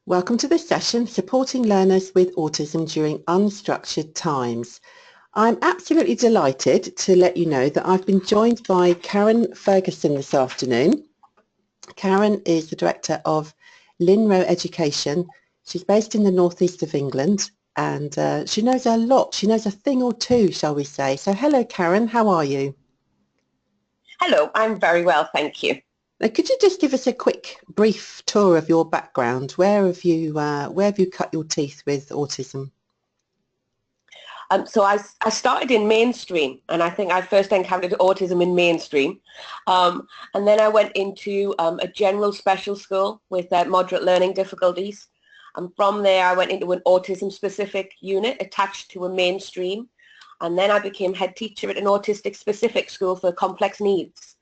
Welcome to this session, Supporting Learners with Autism During Unstructured Times. I'm absolutely delighted to let you know that I've been joined by Karen Ferguson this afternoon. Karen is the Director of Linrow Education. She's based in the northeast of England and she knows a lot. She knows a thing or two, shall we say. So hello Karen, how are you? Hello, I'm very well, thank you. Now, could you just give us a quick, brief tour of your background? Where have you cut your teeth with autism? So I started in mainstream, and I think I first encountered autism in mainstream. And then I went into a general special school with moderate learning difficulties. And from there, I went into an autism-specific unit attached to a mainstream. And then I became head teacher at an autistic-specific school for complex needs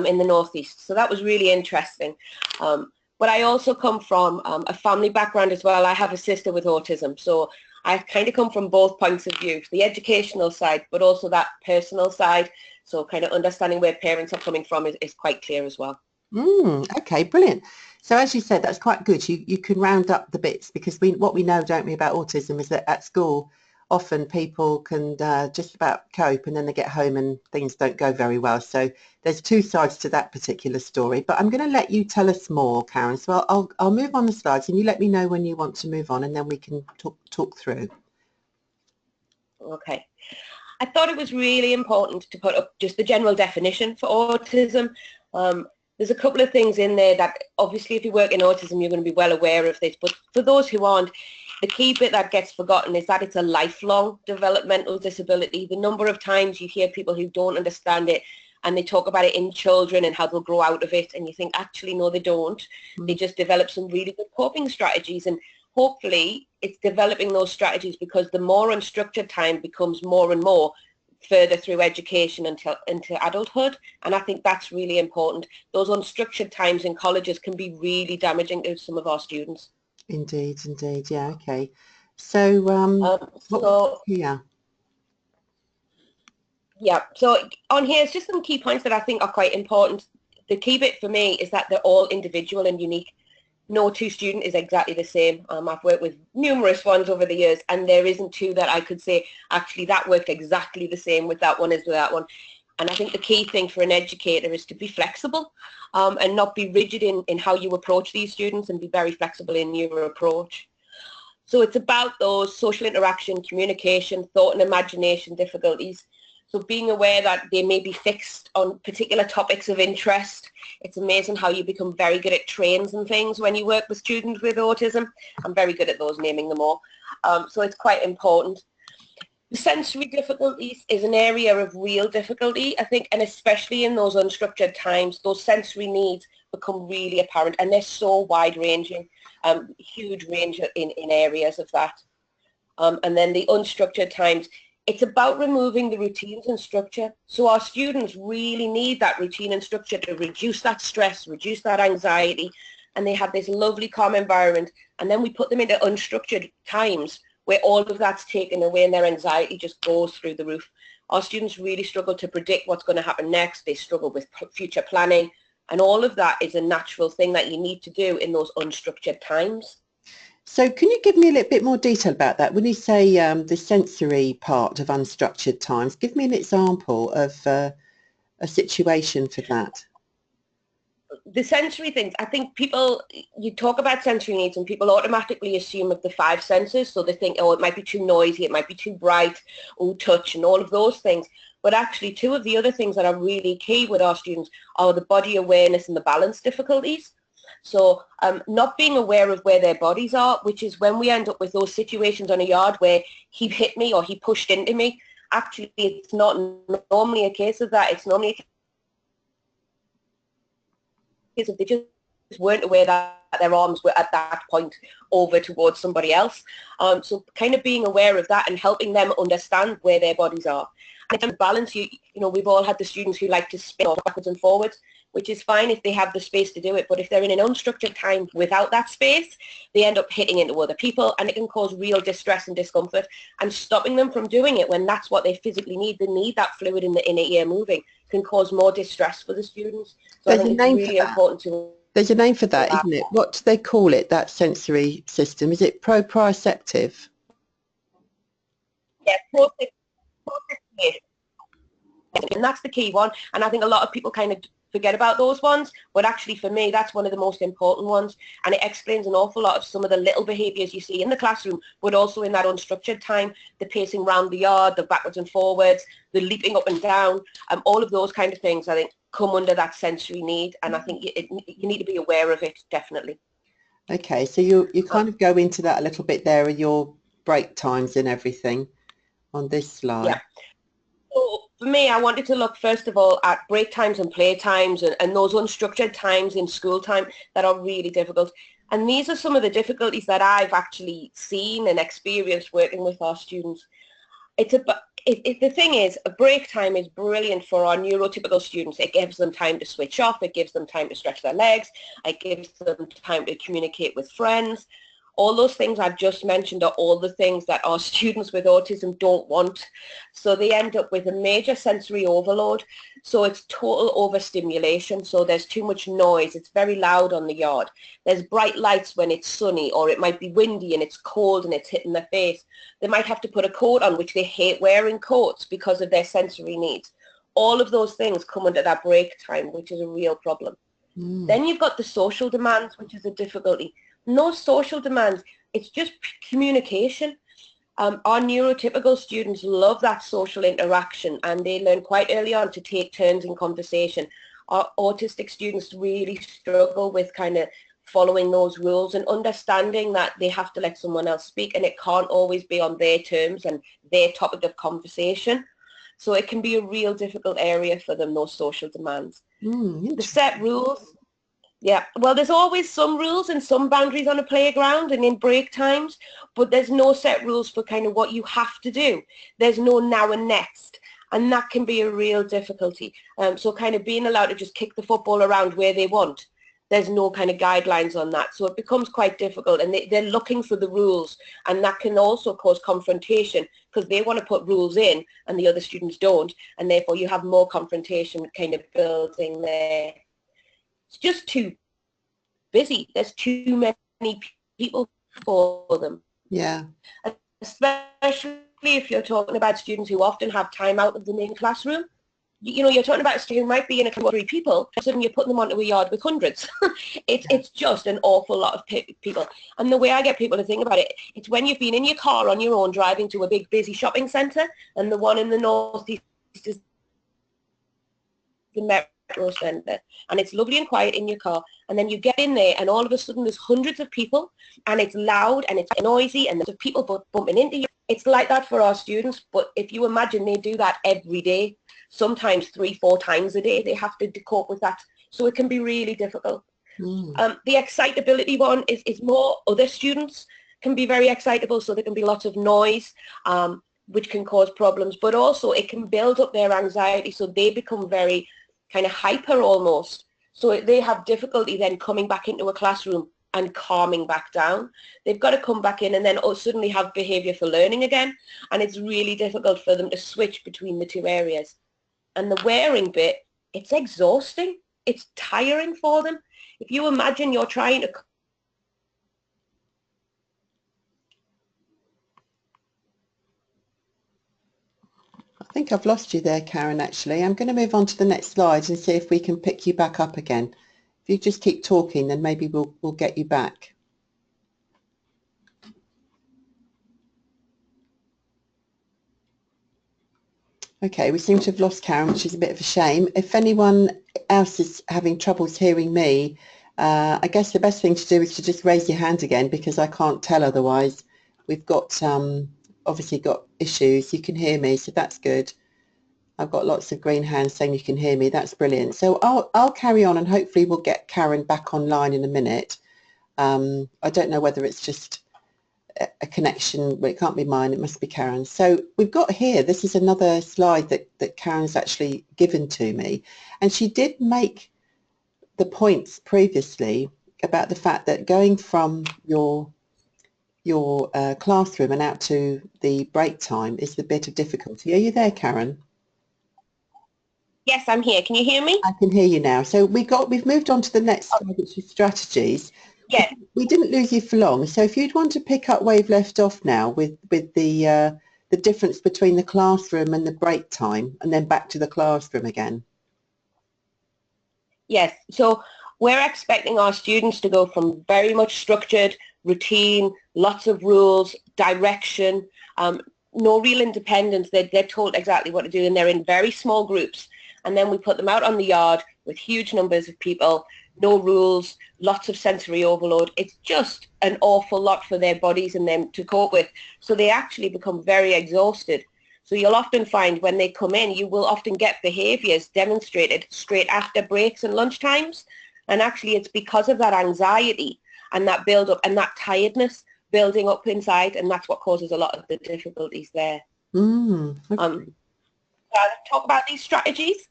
in the northeast. So that was really interesting. But I also come from a family background as well. I have a sister with autism, so I kind of come from both points of view, the educational side, but also that personal side. So kind of understanding where parents are coming from is quite clear as well. Okay, brilliant. So as you said, that's quite good. You can round up the bits because what we know, don't we, about autism is that at school, often people can just about cope and then they get home and things don't go very well. So there's two sides to that particular story. But I'm going to let you tell us more, Karen. So I'll move on the slides and you let me know when you want to move on and then we can talk through. Okay. I thought it was really important to put up just the general definition for autism. There's a couple of things in there that obviously if you work in autism you're going to be well aware of this, but for those who aren't, the key bit that gets forgotten is that it's a lifelong developmental disability. The number of times you hear people who don't understand it and they talk about it in children and how they'll grow out of it, and you think actually no they don't. They just develop some really good coping strategies, and hopefully it's developing those strategies because the more unstructured time becomes more and more further through education into adulthood, and I think that's really important. Those unstructured times in colleges can be really damaging to some of our students. Indeed, yeah, okay. So, so on here is just some key points that I think are quite important. The key bit for me is that they're all individual and unique. No two student is exactly the same. I've worked with numerous ones over the years and there isn't two that I could say actually that worked exactly the same with that one as with that one. And I think the key thing for an educator is to be flexible and not be rigid in how you approach these students, and be very flexible in your approach. So it's about those social interaction, communication, thought and imagination difficulties. So being aware that they may be fixed on particular topics of interest. It's amazing how you become very good at trains and things when you work with students with autism. I'm very good at those, naming them all. So it's quite important. The sensory difficulties is an area of real difficulty, I think, and especially in those unstructured times, those sensory needs become really apparent, and they're so wide-ranging, huge range in areas of that. And then the unstructured times, it's about removing the routines and structure. So our students really need that routine and structure to reduce that stress, reduce that anxiety, and they have this lovely calm environment. And then we put them into unstructured times where all of that's taken away and their anxiety just goes through the roof. Our students really struggle to predict what's going to happen next. They struggle with future planning, and all of that is a natural thing that you need to do in those unstructured times. So can you give me a little bit more detail about that? When you say the sensory part of unstructured times, give me an example of a situation for that. The sensory things, I think people, you talk about sensory needs and people automatically assume of the five senses. So they think, oh, it might be too noisy, it might be too bright, oh, touch and all of those things. But actually two of the other things that are really key with our students are the body awareness and the balance difficulties. So not being aware of where their bodies are, which is when we end up with those situations on a yard where he hit me or he pushed into me. Actually, it's not normally a case of that. It's normally a case of they just weren't aware that their arms were at that point over towards somebody else. So kind of being aware of that and helping them understand where their bodies are. And in balance, you know, we've all had the students who like to spin backwards and forwards, which is fine if they have the space to do it. But if they're in an unstructured time without that space, they end up hitting into other people, and it can cause real distress and discomfort. And stopping them from doing it when that's what they physically need, they need that fluid in the inner ear moving, can cause more distress for the students. So I think it's really important to There's a name for that, isn't it? What do they call it, that sensory system? Is it proprioceptive? Yeah, and that's the key one. And I think a lot of people kind of forget about those ones, but actually for me, that's one of the most important ones. And it explains an awful lot of some of the little behaviours you see in the classroom, but also in that unstructured time, the pacing around the yard, the backwards and forwards, the leaping up and down, all of those kind of things, I think, come under that sensory need. And I think you need to be aware of it, definitely. Okay, so you kind of go into that a little bit there, your break times and everything on this slide. Yeah. So for me, I wanted to look first of all at break times and play times and those unstructured times in school time that are really difficult. And these are some of the difficulties that I've actually seen and experienced working with our students. The thing is, a break time is brilliant for our neurotypical students. It gives them time to switch off. It gives them time to stretch their legs. It gives them time to communicate with friends. All those things I've just mentioned are all the things that our students with autism don't want. So they end up with a major sensory overload. So it's total overstimulation. So there's too much noise. It's very loud on the yard. There's bright lights when it's sunny, or it might be windy and it's cold and it's hitting their face. They might have to put a coat on, which they hate wearing coats because of their sensory needs. All of those things come under that break time, which is a real problem. Then you've got the social demands, which is a difficulty. No social demands. It's just communication. Our neurotypical students love that social interaction, and they learn quite early on to take turns in conversation. Our autistic students really struggle with kind of following those rules and understanding that they have to let someone else speak, and it can't always be on their terms and their topic of conversation. So it can be a real difficult area for them, those social demands. The set rules. Yeah, well, there's always some rules and some boundaries on a playground and in break times, but there's no set rules for kind of what you have to do. There's no now and next, and that can be a real difficulty. So kind of being allowed to just kick the football around where they want. There's no kind of guidelines on that, so it becomes quite difficult, and they're looking for the rules, and that can also cause confrontation because they want to put rules in and the other students don't, and therefore you have more confrontation kind of building there. It's just too busy. There's too many people for them. Yeah. Especially if you're talking about students who often have time out of the main classroom. You know, you're talking about a student who might be in a class of 3 people, and suddenly you're putting them onto a yard with hundreds. It's just an awful lot of people. And the way I get people to think about it, it's when you've been in your car on your own driving to a big busy shopping centre, and the one in the northeast is the metro centre, and it's lovely and quiet in your car, and then you get in there and all of a sudden there's hundreds of people and it's loud and it's noisy and there's people bumping into you. It's like that for our students, but if you imagine they do that every day, sometimes 3-4 times a day, they have to cope with that, so it can be really difficult. The excitability one is more other students can be very excitable, so there can be lots of noise, which can cause problems, but also it can build up their anxiety, so they become very kind of hyper almost. So they have difficulty then coming back into a classroom and calming back down. They've got to come back in and then suddenly have behaviour for learning again. And it's really difficult for them to switch between the two areas. And the wearing bit, it's exhausting. It's tiring for them. If you imagine you're trying to... I think I've lost you there, Karen, actually. I'm going to move on to the next slide and see if we can pick you back up again. If you just keep talking, then maybe we'll get you back. Okay, we seem to have lost Karen, which is a bit of a shame. If anyone else is having troubles hearing me, I guess the best thing to do is to just raise your hand again, because I can't tell otherwise. We've got obviously got issues. You can hear me, so that's good. I've got lots of green hands saying you can hear me. That's brilliant. So I'll carry on, and hopefully we'll get Karen back online in a minute. I don't know whether it's just a connection, but it can't be mine. It must be Karen's. So we've got here, this is another slide that Karen's actually given to me. And she did make the points previously about the fact that going from your classroom and out to the break time is the bit of difficulty. Are you there, Karen? Yes, I'm here. Can you hear me? I can hear you now. So we've moved on to the next slide, which is strategies. Yes. We didn't lose you for long. So if you'd want to pick up where you've left off now with the difference between the classroom and the break time, and then back to the classroom again. Yes. So we're expecting our students to go from very much structured, routine, lots of rules, direction, no real independence. They're told exactly what to do, and they're in very small groups. And then we put them out on the yard with huge numbers of people, no rules, lots of sensory overload. It's just an awful lot for their bodies and them to cope with. So they actually become very exhausted. So you'll often find when they come in, you will often get behaviours demonstrated straight after breaks and lunch times. And actually it's because of that anxiety and that build up and that tiredness building up inside, and that's what causes a lot of the difficulties there. Okay. I'll talk about these strategies.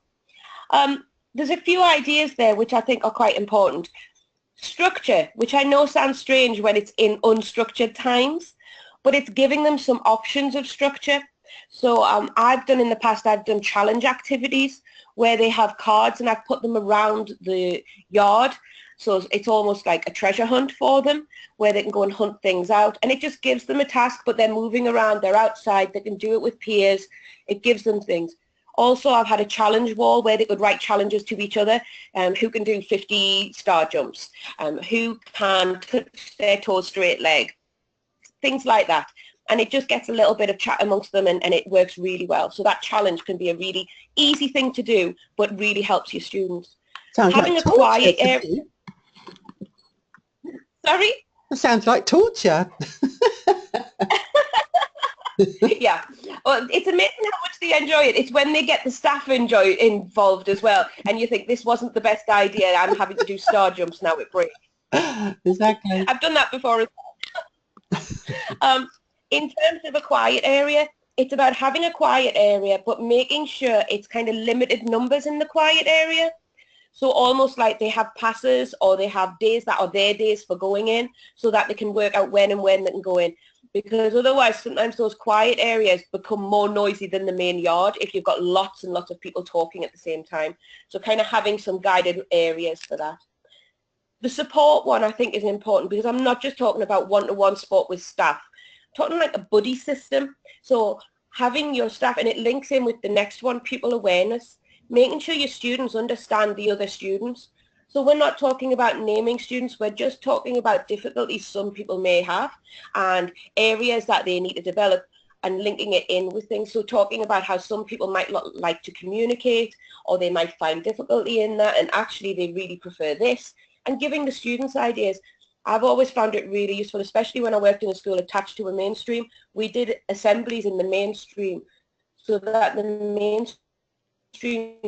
There's a few ideas there which I think are quite important. Structure, which I know sounds strange when it's in unstructured times, but it's giving them some options of structure. So I've done challenge activities where they have cards and I've put them around the yard. So it's almost like a treasure hunt for them where they can go and hunt things out. And it just gives them a task, but they're moving around, they're outside, they can do it with peers. It gives them things. Also, I've had a challenge wall where they could write challenges to each other. Who can do 50 star jumps? Who can touch their toes straight leg? Things like that. And it just gets a little bit of chat amongst them, and it works really well. So that challenge can be a really easy thing to do, but really helps your students. Sounds Having like a quiet area. Sorry? That sounds like torture. Yeah. Well, it's amazing how much they enjoy it. It's when they get the staff involved as well, and you think this wasn't the best idea. I'm having to do star jumps now at break. Exactly. I've done that before as well. In terms of a quiet area, it's about having a quiet area, but making sure it's kind of limited numbers in the quiet area. So almost like they have passes, or they have days that are their days for going in, so that they can work out when they can go in. Because otherwise, sometimes those quiet areas become more noisy than the main yard if you've got lots and lots of people talking at the same time. So kind of having some guided areas for that. The support one I think is important, because I'm not just talking about one-to-one support with staff. I'm talking like a buddy system. So having your staff, and it links in with the next one, pupil awareness, making sure your students understand the other students. So we're not talking about naming students, we're just talking about difficulties some people may have and areas that they need to develop, and linking it in with things. So talking about how some people might not like to communicate, or they might find difficulty in that, and actually they really prefer this, and giving the students ideas. I've always found it really useful, especially when I worked in a school attached to a mainstream. We did assemblies in the mainstream so that the mainstream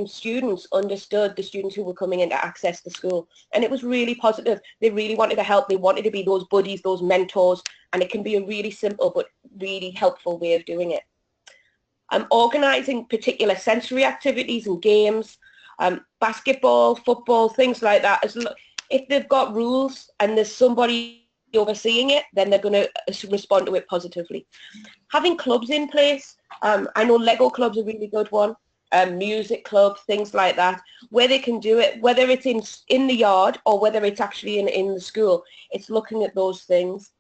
students understood the students who were coming in to access the school, and it was really positive. They really wanted to help, they wanted to be those buddies, those mentors, and it can be a really simple but really helpful way of doing it. Organising particular sensory activities and games, basketball, football, things like that. If they've got rules and there's somebody overseeing it, then they're going to respond to it positively. Having clubs in place, I know Lego club's a really good one. Music club, things like that, where they can do it, whether it's in the yard or whether it's actually in the school. It's looking at those things.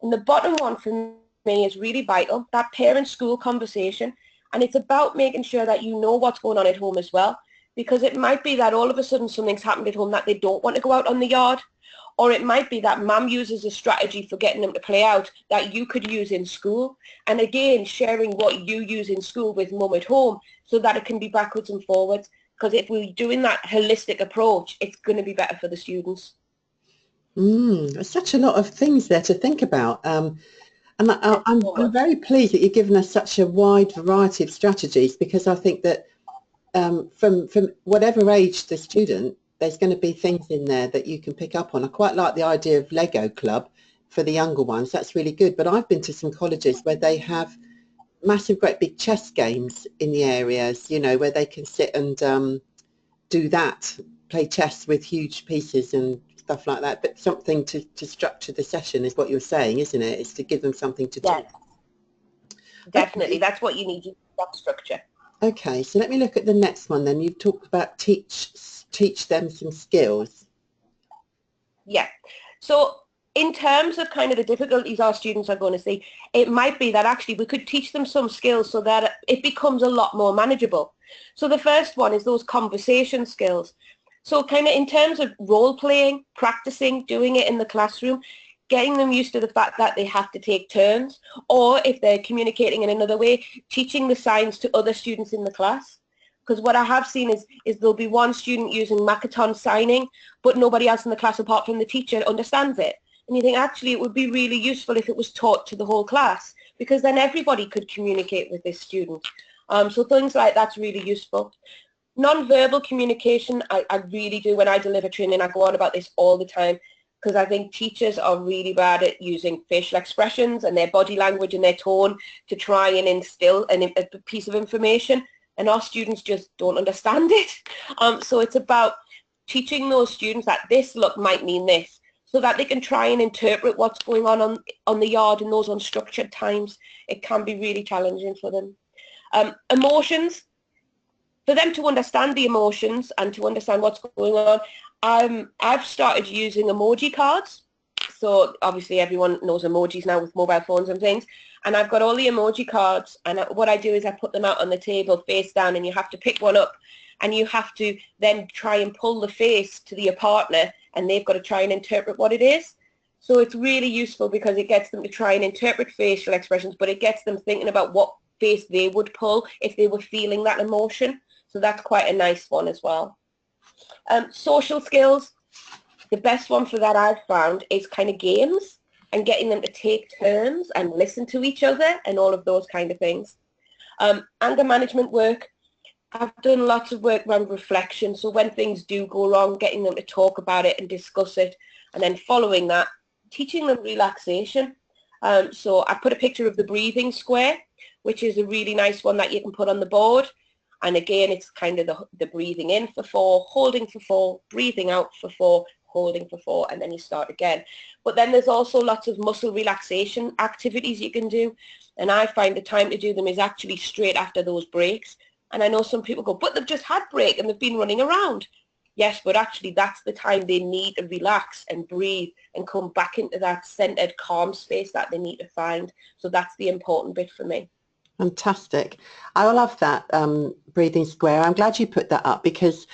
And the bottom one for me is really vital, that parent-school conversation. And it's about making sure that you know what's going on at home as well, because it might be that all of a sudden something's happened at home that they don't want to go out on the yard. Or it might be that mum uses a strategy for getting them to play out that you could use in school. And again, sharing what you use in school with mum at home so that it can be backwards and forwards. Because if we're doing that holistic approach, it's going to be better for the students. There's such a lot of things there to think about. And I'm very pleased that you've given us such a wide variety of strategies, because I think that from whatever age the student, there's going to be things in there that you can pick up on. I quite like the idea of Lego club for the younger ones. That's really good. But I've been to some colleges where they have massive, great big chess games in the areas, you know, where they can sit and do that, play chess with huge pieces and stuff like that. But something to structure the session is what you're saying, isn't it? It's to give them something to do. Yes, definitely. Okay. That's what you need, that structure. Okay, so let me look at the next one then. You've talked about teach them some skills. Yeah. So in terms of kind of the difficulties our students are going to see, it might be that actually we could teach them some skills so that it becomes a lot more manageable. So the first one is those conversation skills. So kind of in terms of role playing, practicing, doing it in the classroom, getting them used to the fact that they have to take turns, or if they're communicating in another way, teaching the signs to other students in the class. Because what I have seen is there'll be one student using Makaton signing, but nobody else in the class apart from the teacher understands it. And you think actually it would be really useful if it was taught to the whole class, because then everybody could communicate with this student. So things like that's really useful. Non-verbal communication, I really do. When I deliver training, I go on about this all the time, because I think teachers are really bad at using facial expressions and their body language and their tone to try and instill a piece of information, and our students just don't understand it. So it's about teaching those students that this look might mean this, so that they can try and interpret what's going on the yard in those unstructured times. It can be really challenging for them. Emotions, for them to understand the emotions and to understand what's going on, I've started using emoji cards. So obviously everyone knows emojis now with mobile phones and things. And I've got all the emoji cards, and what I do is I put them out on the table face down, and you have to pick one up, and you have to then try and pull the face to your partner, and they've got to try and interpret what it is. So it's really useful because it gets them to try and interpret facial expressions, but it gets them thinking about what face they would pull if they were feeling that emotion. So that's quite a nice one as well. Social skills, the best one for that I've found is kind of games and getting them to take turns and listen to each other and all of those kind of things. Anger management work, I've done lots of work around reflection. So when things do go wrong, getting them to talk about it and discuss it, and then following that, teaching them relaxation. So I put a picture of the breathing square, which is a really nice one that you can put on the board. And again, it's kind of the breathing in for 4, holding for 4, breathing out for 4, holding for 4, and then you start again. But then there's also lots of muscle relaxation activities you can do. And I find the time to do them is actually straight after those breaks. And I know some people go, but they've just had break and they've been running around. Yes, but actually that's the time they need to relax and breathe and come back into that centered, calm space that they need to find. So that's the important bit for me. Fantastic. I love that breathing square. I'm glad you put that up, because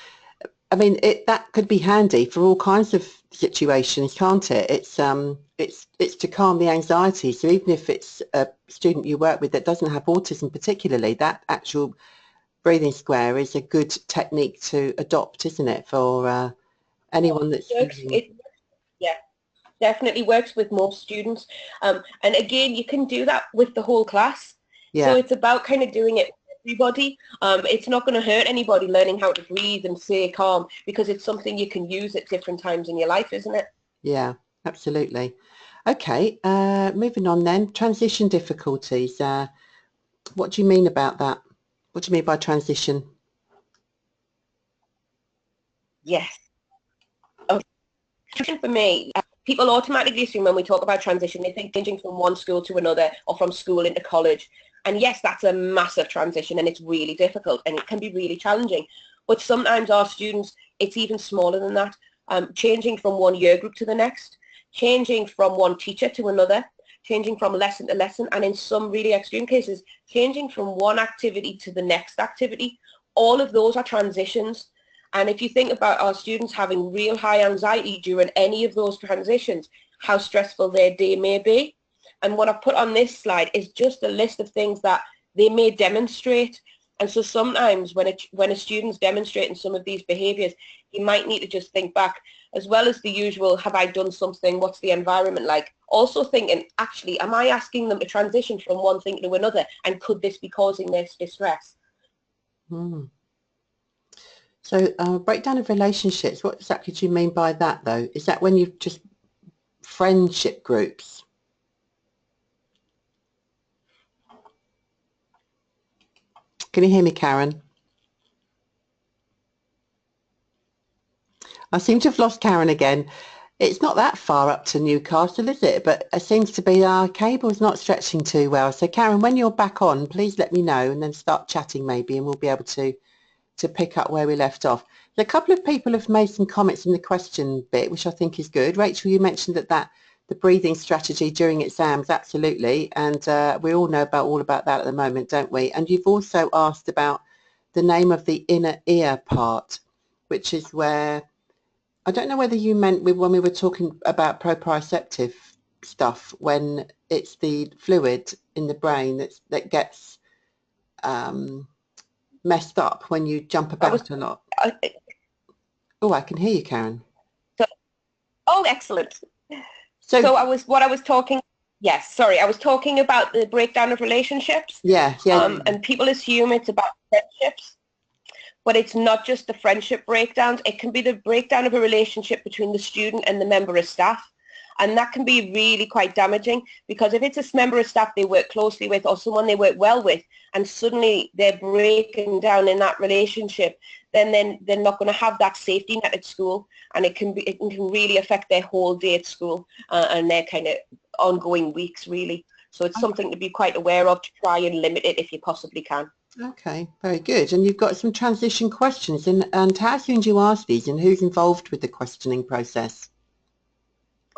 I mean that could be handy for all kinds of situations, can't it? It's to calm the anxiety. So even if it's a student you work with that doesn't have autism particularly, that actual breathing square is a good technique to adopt, isn't it, for anyone that's feeling... Yeah, definitely works with most students. And again, you can do that with the whole class. Yeah. So it's about kind of doing it with everybody. It's not going to hurt anybody learning how to breathe and stay calm, because it's something you can use at different times in your life, isn't it? Yeah, absolutely. Okay, moving on then. Transition difficulties. What do you mean about that? What do you mean by transition? Yes. Okay. Transition for me, people automatically assume when we talk about transition, they think changing from one school to another or from school into college. And yes, that's a massive transition, and it's really difficult and it can be really challenging. But sometimes our students, it's even smaller than that. Changing from one year group to the next, changing from one teacher to another, changing from lesson to lesson, and in some really extreme cases, changing from one activity to the next activity. All of those are transitions. And if you think about our students having real high anxiety during any of those transitions, how stressful their day may be. And what I've put on this slide is just a list of things that they may demonstrate. And so sometimes when a student's demonstrating some of these behaviours, you might need to just think back, as well as the usual, have I done something, what's the environment like? Also thinking, actually, am I asking them to transition from one thing to another, and could this be causing their distress? So breakdown of relationships, what exactly do you mean by that though? Is that when you've just friendship groups? Can you hear me, Karen? I seem to have lost Karen again. It's not that far up to Newcastle, is it? But it seems to be our cable's not stretching too well. So Karen, when you're back on, please let me know and then start chatting maybe, and we'll be able to pick up where we left off. A couple of people have made some comments in the question bit, which I think is good. Rachel, you mentioned that the breathing strategy during exams, absolutely, and we all know all about that at the moment, don't we? And you've also asked about the name of the inner ear part, which is where, I don't know whether you meant when we were talking about proprioceptive stuff, when it's the fluid in the brain that gets messed up when you jump about a lot. Oh, I can hear you, Karen. Oh, excellent. So I was talking about the breakdown of relationships. Yeah. And people assume it's about friendships, but it's not just the friendship breakdowns. It can be the breakdown of a relationship between the student and the member of staff. And that can be really quite damaging, because if it's a member of staff they work closely with or someone they work well with, and suddenly they're breaking down in that relationship, then they're not going to have that safety net at school, and it can really affect their whole day at school and their kind of ongoing weeks, really. So it's something to be quite aware of, to try and limit it if you possibly can. Okay, very good. And you've got some transition questions, and how soon do you ask these, and who's involved with the questioning process?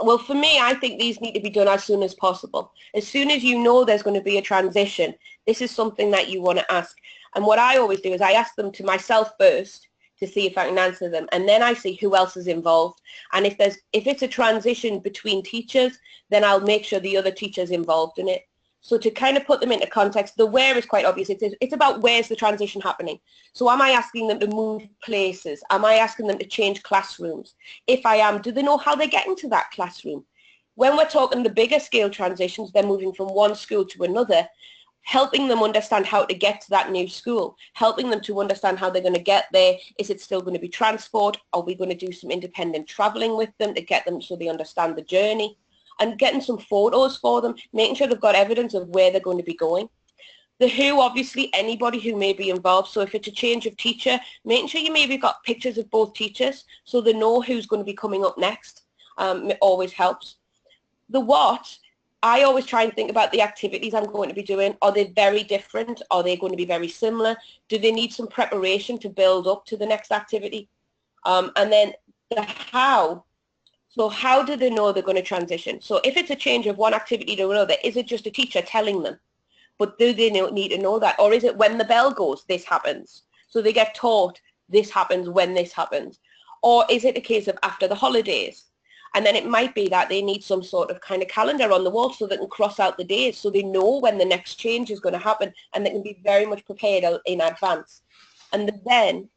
Well, for me, I think these need to be done as soon as possible. As soon as you know there's going to be a transition, this is something that you want to ask. And what I always do is I ask them to myself first to see if I can answer them, and then I see who else is involved. And if it's a transition between teachers, then I'll make sure the other teacher's involved in it. So to kind of put them into context, the where is quite obvious. It's about where's the transition happening. So am I asking them to move places? Am I asking them to change classrooms? If I am, do they know how they get into that classroom? When we're talking the bigger scale transitions, they're moving from one school to another, helping them understand how to get to that new school, helping them to understand how they're going to get there. Is it still going to be transport? Are we going to do some independent traveling with them to get them so they understand the journey? And getting some photos for them, making sure they've got evidence of where they're going to be going. The who, obviously, anybody who may be involved. So if it's a change of teacher, making sure you maybe got pictures of both teachers so they know who's going to be coming up next. It always helps. The what, I always try and think about the activities I'm going to be doing. Are they very different? Are they going to be very similar? Do they need some preparation to build up to the next activity? And then the how. So how do they know they're going to transition? So if it's a change of one activity to another, is it just a teacher telling them? But do they need to know that? Or is it when the bell goes, this happens? So they get taught this happens when this happens. Or is it a case of after the holidays? And then it might be that they need some sort of kind of calendar on the wall so they can cross out the days so they know when the next change is going to happen, and they can be very much prepared in advance. And the then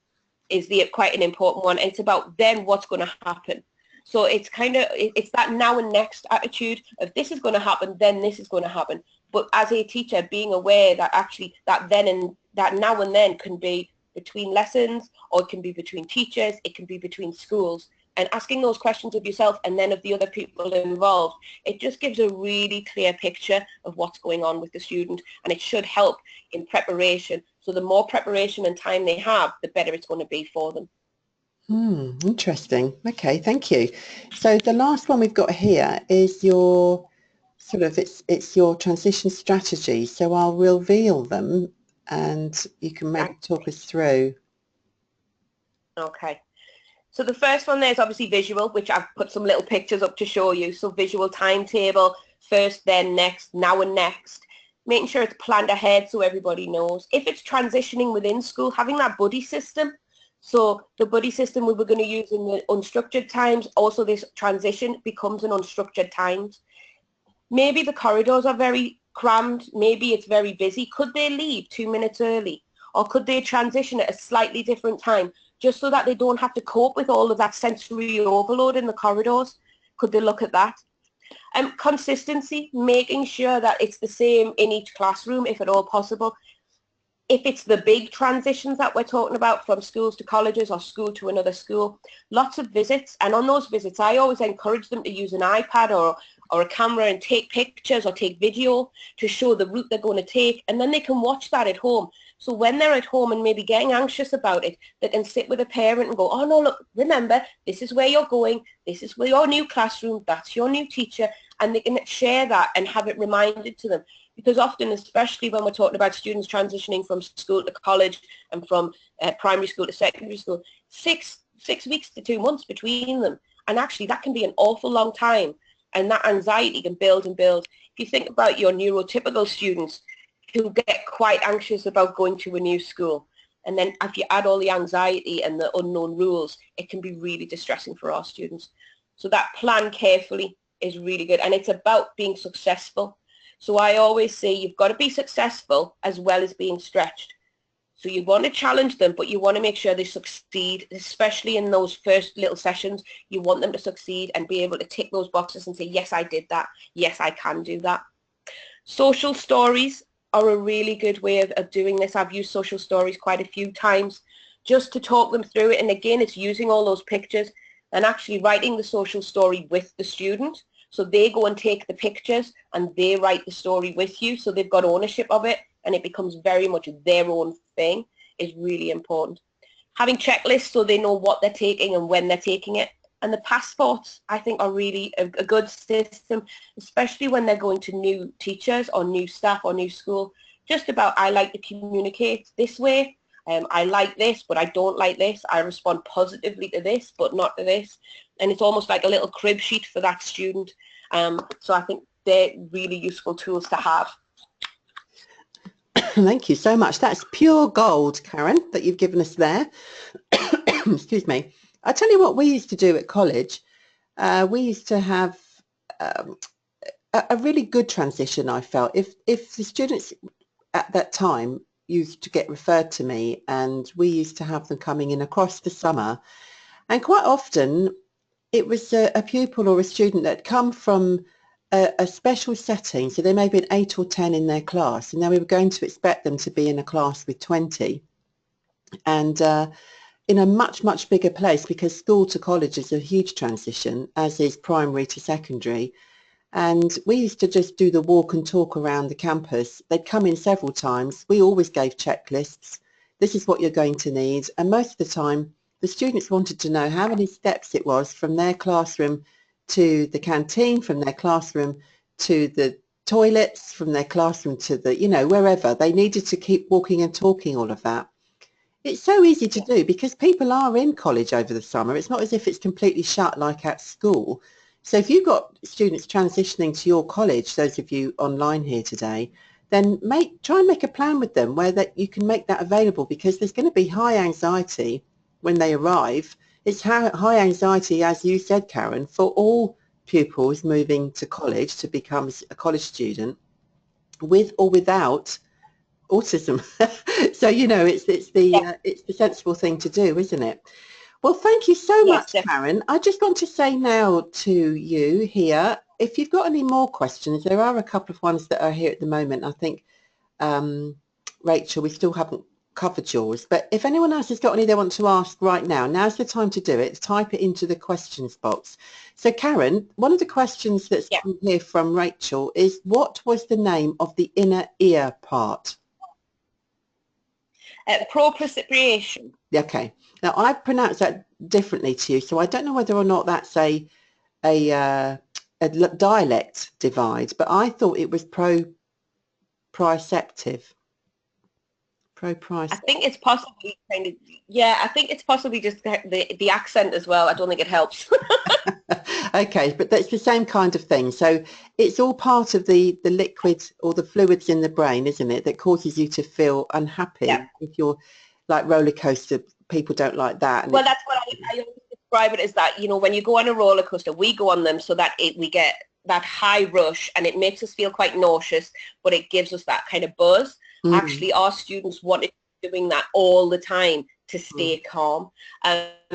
is quite an important one. It's about then what's going to happen. So it's it's that now and next attitude of this is going to happen, then this is going to happen. But as a teacher, being aware that actually that then and that now and then can be between lessons, or it can be between teachers, it can be between schools. And asking those questions of yourself and then of the other people involved, it just gives a really clear picture of what's going on with the student, and it should help in preparation. So the more preparation and time they have, the better it's going to be for them. Interesting. Okay, thank you. So the last one we've got here is your it's your transition strategy. So I'll reveal them and you can maybe talk us through. Okay. So the first one there is obviously visual, which I've put some little pictures up to show you. So visual timetable, first, then, next, now and next. Making sure it's planned ahead so everybody knows. If it's transitioning within school, having that buddy system. So the buddy system we were going to use in the unstructured times, also this transition becomes an unstructured times. Maybe the corridors are very crammed, maybe it's very busy. Could they leave 2 minutes early? Or could they transition at a slightly different time, just so that they don't have to cope with all of that sensory overload in the corridors? Could they look at that? Consistency, making sure that it's the same in each classroom, if at all possible. If it's the big transitions that we're talking about from schools to colleges or school to another school, lots of visits. And on those visits, I always encourage them to use an iPad or a camera and take pictures or take video to show the route they're going to take. And then they can watch that at home. So when they're at home and maybe getting anxious about it, they can sit with a parent and go, oh no, look, remember, this is where you're going, this is where your new classroom, that's your new teacher, and they can share that and have it reminded to them. Because often, especially when we're talking about students transitioning from school to college and from primary school to secondary school, six weeks to 2 months between them. And actually that can be an awful long time. And that anxiety can build and build. If you think about your neurotypical students who get quite anxious about going to a new school, and then if you add all the anxiety and the unknown rules, it can be really distressing for our students. So that plan carefully is really good. And it's about being successful. So I always say you've got to be successful as well as being stretched. So you want to challenge them, but you want to make sure they succeed, especially in those first little sessions. You want them to succeed and be able to tick those boxes and say, yes, I did that. Yes, I can do that. Social stories are a really good way of doing this. I've used social stories quite a few times just to talk them through it. And again, it's using all those pictures and actually writing the social story with the student. So they go and take the pictures and they write the story with you. So they've got ownership of it and it becomes very much their own thing is really important. Having checklists so they know what they're taking and when they're taking it. And the passports, I think, are really a good system, especially when they're going to new teachers or new staff or new school. Just about, I like to communicate this way. I like this, but I don't like this. I respond positively to this, but not to this. And it's almost like a little crib sheet for that student. So I think they're really useful tools to have. Thank you so much. That's pure gold, Karen, that you've given us there. Excuse me. I tell you what we used to do at college. We used to have a really good transition, I felt. If the students at that time used to get referred to me, and we used to have them coming in across the summer, and quite often it was a pupil or a student that come from a special setting. So there may be 8 or 10 in their class, and then we were going to expect them to be in a class with 20 and in a much bigger place, because school to college is a huge transition, as is primary to secondary. And we used to just do the walk and talk around the campus. They'd come in several times. We always gave checklists. This is what you're going to need. And most of the time, the students wanted to know how many steps it was from their classroom to the canteen, from their classroom to the toilets, from their classroom to the, you know, wherever. They needed to keep walking and talking, all of that. It's so easy to do because people are in college over the summer. It's not as if it's completely shut like at school. So if you've got students transitioning to your college, those of you online here today, then try and make a plan with them where that you can make that available, because there's going to be high anxiety when they arrive. It's high anxiety, as you said, Karen, for all pupils moving to college to become a college student, with or without autism. So, you know, it's the sensible thing to do, isn't it? Well, thank you so much, Karen. I just want to say now to you here, if you've got any more questions, there are a couple of ones that are here at the moment. I think, Rachel, we still haven't covered yours, but if anyone else has got any they want to ask right now, now's the time to do it. Type it into the questions box. So, Karen, one of the questions that's come here from Rachel is, what was the name of the inner ear part? Proprioception. Okay. Now, I pronounce that differently to you, so I don't know whether or not that's a dialect divide, but I thought it was proprioceptive. I think it's possibly kind of, I think it's possibly just the accent as well. I don't think it helps. Okay, but that's the same kind of thing. So it's all part of the liquid or the fluids in the brain, isn't it, that causes you to feel unhappy. If you're like roller coaster, people don't like that. Well, that's what I always describe it as, that, you know, when you go on a roller coaster, we go on them so that we get that high rush and it makes us feel quite nauseous, but it gives us that kind of buzz. Actually, our students wanted doing that all the time to stay calm.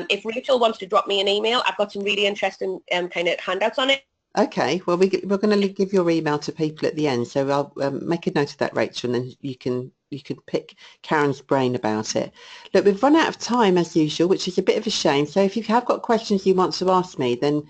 If Rachel wants to drop me an email, I've got some really interesting kind of handouts on it. Okay, well, we're going to give your email to people at the end, so I'll make a note of that, Rachel, and then you can pick Karen's brain about it. Look, we've run out of time as usual, which is a bit of a shame. So if you have got questions you want to ask me, then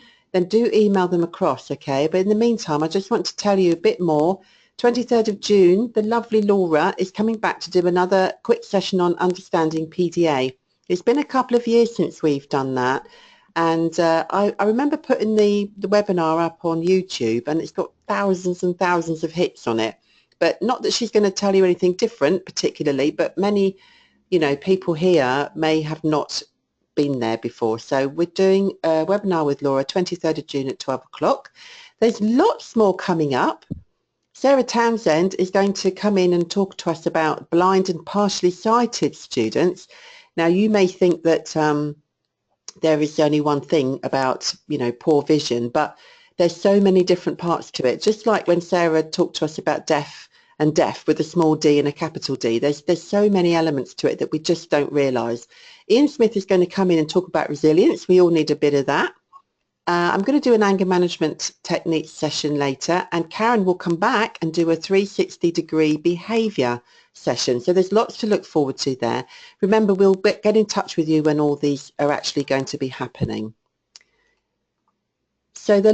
do email them across, okay? But in the meantime, I just want to tell you a bit more 23rd of June, the lovely Laura is coming back to do another quick session on understanding PDA. It's been a couple of years since we've done that, and I remember putting the webinar up on YouTube, and it's got thousands and thousands of hits on it. But not that she's going to tell you anything different particularly, but many, people here may have not been there before. So we're doing a webinar with Laura, 23rd of June at 12 o'clock. There's lots more coming up. Sarah Townsend is going to come in and talk to us about blind and partially sighted students. Now, you may think that there is only one thing about, poor vision, but there's so many different parts to it. Just like when Sarah talked to us about deaf and deaf with a small d and a capital D, there's so many elements to it that we just don't realise. Ian Smith is going to come in and talk about resilience. We all need a bit of that. I'm going to do an anger management techniques session later, and Karen will come back and do a 360-degree behaviour session. So there's lots to look forward to there. Remember, we'll get in touch with you when all these are actually going to be happening. So the